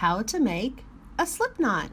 how to make a slip knot.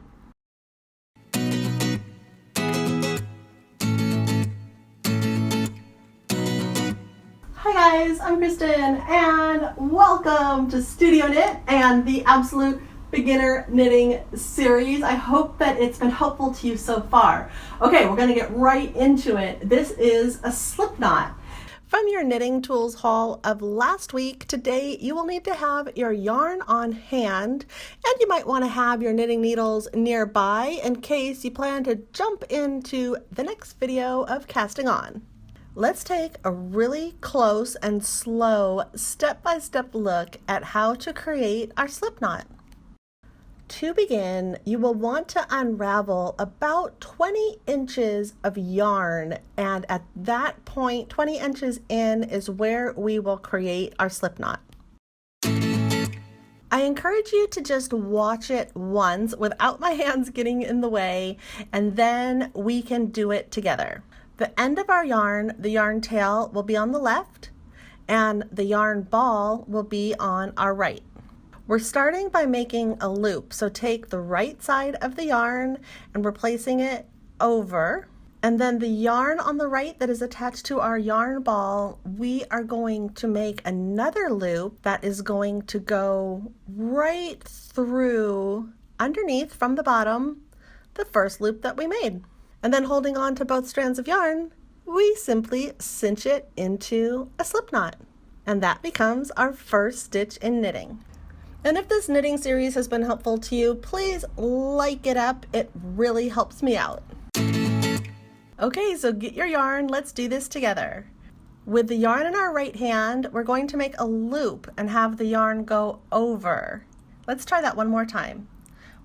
Hi guys, I'm Kristen and welcome to Studio Knit and the Absolute Beginner Knitting series. I hope that it's been helpful to you so far. Okay, we're going to get right into it. This is a slip knot. From your knitting tools haul of last week, today you will need to have your yarn on hand, and you might want to have your knitting needles nearby in case you plan to jump into the next video of casting on. Let's take a really close and slow step-by-step look at how to create our slip knot. To begin, you will want to unravel about 20 inches of yarn, and at that point, 20 inches in is where we will create our slip knot. I encourage you to just watch it once without my hands getting in the way, and then we can do it together. The end of our yarn, the yarn tail, will be on the left, and the yarn ball will be on our right. We're starting by making a loop, so take the right side of the yarn and we're placing it over, and then the yarn on the right that is attached to our yarn ball, we are going to make another loop that is going to go right through underneath from the bottom the first loop that we made. And then holding on to both strands of yarn, we simply cinch it into a slip knot, and that becomes our first stitch in knitting. And if this knitting series has been helpful to you, please like it up. It really helps me out. Okay, so get your yarn. Let's do this together. With the yarn in our right hand, we're going to make a loop and have the yarn go over. Let's try that one more time.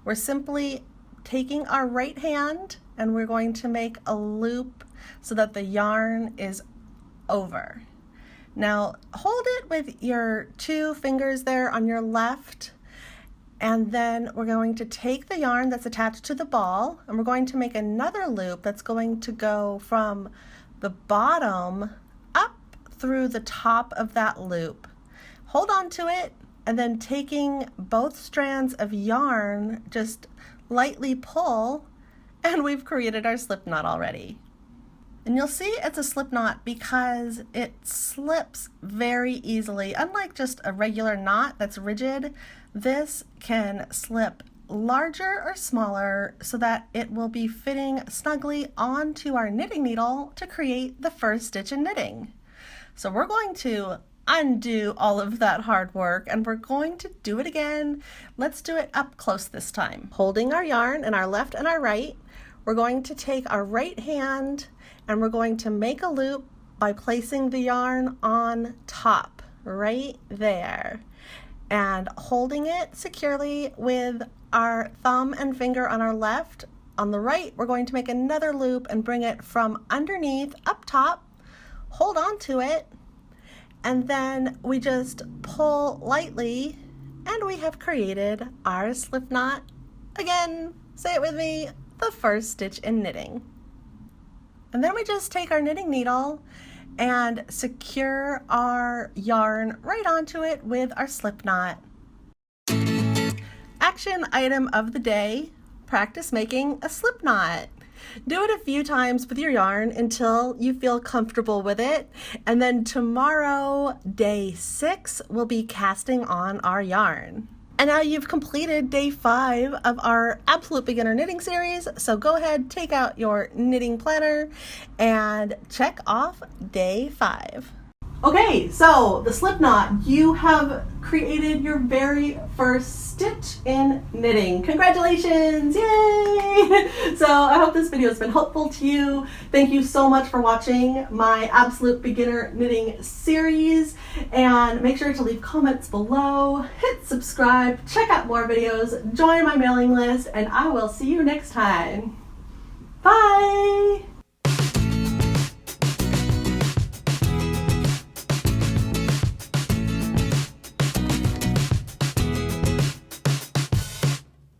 We're simply taking our right hand and we're going to make a loop so that the yarn is over. Now hold it with your two fingers there on your left, and then we're going to take the yarn that's attached to the ball and we're going to make another loop that's going to go from the bottom up through the top of that loop. Hold on to it, and then taking both strands of yarn, just lightly pull, and we've created our slip knot already. And you'll see it's a slip knot because it slips very easily. Unlike just a regular knot that's rigid, this can slip larger or smaller so that it will be fitting snugly onto our knitting needle to create the first stitch in knitting. So we're going to undo all of that hard work and we're going to do it again. Let's do it up close this time. Holding our yarn in our left and our right, we're going to take our right hand and we're going to make a loop by placing the yarn on top, right there, and holding it securely with our thumb and finger on our left. On the right, we're going to make another loop and bring it from underneath up top, hold on to it, and then we just pull lightly and we have created our slip knot. Again, say it with me, the first stitch in knitting. And then we just take our knitting needle and secure our yarn right onto it with our slip knot. Action item of the day, practice making a slip knot. Do it a few times with your yarn until you feel comfortable with it. And then tomorrow, day 6, we'll be casting on our yarn. And now you've completed day 5 of our Absolute Beginner Knitting series, so go ahead, take out your knitting planner and check off day 5. Okay, so the slip knot, you have created your very first stitch in knitting. Congratulations, yay! So I hope this video has been helpful to you. Thank you so much for watching my Absolute Beginner Knitting series, and make sure to leave comments below, hit subscribe, check out more videos, join my mailing list, and I will see you next time.